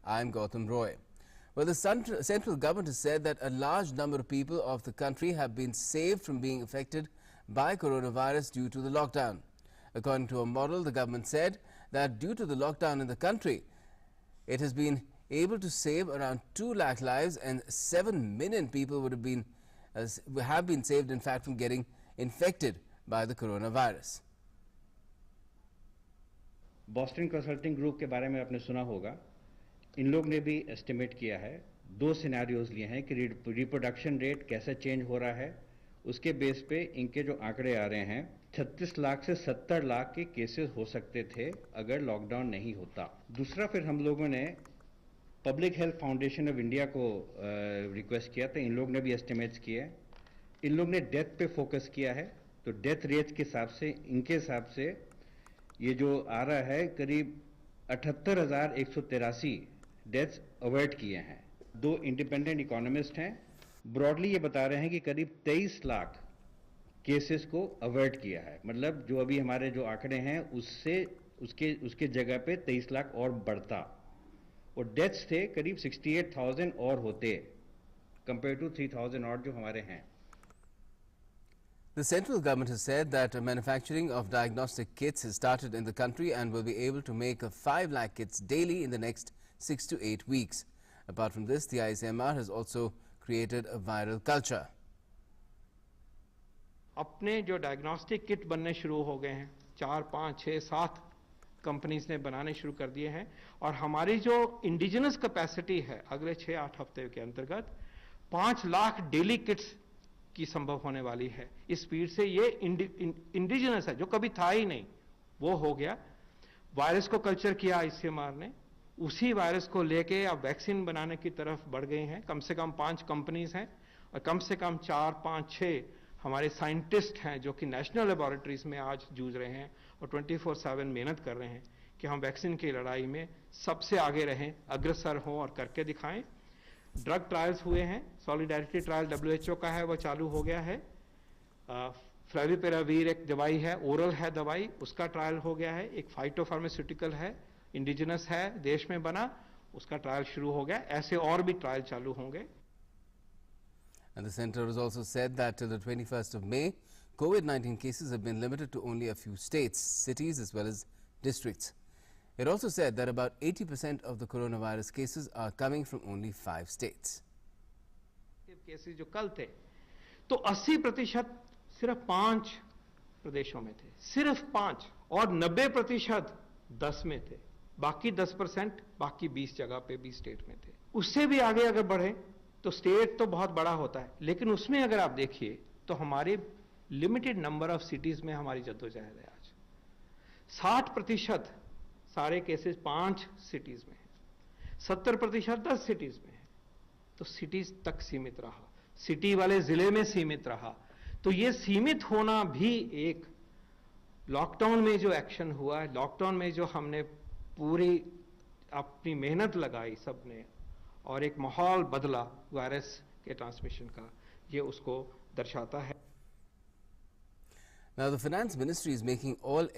I'm Gautam Roy. Well, the central government has said that a large number of people of the country have been saved from being affected by coronavirus due to the lockdown. According to a model, the government said that due to the lockdown in the country, it has been able to save around 2 lakh lives, and 7 million people have been saved, in fact, from getting infected by the coronavirus. Boston consulting group के बारे में आपने सुना होगा। इन लोग ने भी estimate किया है, 2 सिनेरियोज लिए हैं कि रिप्रोडक्शन रेट कैसे चेंज हो रहा है। उसके बेस पे इनके जो आंकड़े आ रहे हैं, 36 लाख से 70 लाख के केसेस हो सकते थे अगर लॉकडाउन नहीं होता। दूसरा, फिर हम लोगों ने public health foundation of India को रिक्वेस्ट किया, तो इन लोग ने भी एस्टिमेट्स किए। इन लोग ने डेथ पे फोकस किया है, तो डेथ रेट के हिसाब से, इनके हिसाब से ये जो आ रहा है, करीब 78,183 डेथ्स अवॉइड किए हैं। 2 इंडिपेंडेंट इकोनॉमिस्ट हैं, ब्रॉडली ये बता रहे हैं कि करीब 23 लाख केसेस को अवॉइड किया है। मतलब जो अभी हमारे जो आंकड़े हैं उससे उसके जगह पे 23 लाख और बढ़ता, और डेथ्स थे करीब 68,000 और होते कंपेयर टू 3,000 और जो हमारे हैं। The central government has said that manufacturing of diagnostic kits has started in the country and will be able to make 5 lakh kits daily in the next 6 to 8 weeks. Apart from this, the ICMR has also created a viral culture. अपने जो diagnostic kit बनने शुरू हो गए हैं, 4, 5, 6, 7 companies ने बनाने शुरू कर दिए हैं, और हमारी जो इंडिजिनस कैपेसिटी है अगले 6-8 हफ्ते के अंतर्गत 5 लाख डेली किट्स की संभव होने वाली है। इस स्पीड से ये इंडिजिनस है, जो कभी था ही नहीं, वो हो गया। वायरस को कल्चर किया आईसीएमआर ने, उसी वायरस को लेके अब वैक्सीन बनाने की तरफ बढ़ गए हैं। कम से कम 5 कंपनीज हैं और कम से कम 4, 5, 6 हमारे साइंटिस्ट हैं जो कि नेशनल लेबोरेटरीज में आज जूझ रहे हैं और 24/7 मेहनत कर रहे हैं कि हम वैक्सीन की लड़ाई में सबसे आगे रहें, अग्रसर हों और करके दिखाएं। ड्रग ट्रायल्स हुए हैं, सॉलिडारिटी ट्रायल WHO का है, वो चालू हो गया है। फ्लेविपिरावीर एक दवाई है, ओरल है दवाई, उसका ट्रायल हो गया है। एक फाइटोफार्मास्यूटिकल है, इंडिजिनस है, देश में बना, उसका ट्रायल शुरू हो गया। ऐसे और भी ट्रायल चालू होंगे। And the centre has also said that till the 21st of May, COVID-19 cases have been limited to only a few states, cities as well as districts. It also said that about 80% of the coronavirus cases are coming from only 5 states. Cases जो कल थे, तो 80% सिर्फ 5 प्रदेशों में थे, सिर्फ 5, और 90% 10 में थे। बाकी 10% बाकी 20 जगह पे 20 स्टेट में थे। उससे भी आगे अगर बढ़े तो स्टेट तो बहुत बड़ा होता है, लेकिन उसमें अगर आप देखिए तो हमारे लिमिटेड नंबर ऑफ सिटीज में हमारी जद्दोजहद है। आज 60% सारे केसेस 5 सिटीज में है, 70% 10 सिटीज में है। तो सिटीज तक सीमित रहा, सिटी वाले जिले में सीमित रहा। तो ये सीमित होना भी एक लॉकडाउन में जो एक्शन हुआ है, लॉकडाउन में जो हमने पूरी अपनी मेहनत लगाई सबने, और एक माहौल बदला वायरस के ट्रांसमिशन का, ये उसको दर्शाता है। Now, the Finance Ministry is making all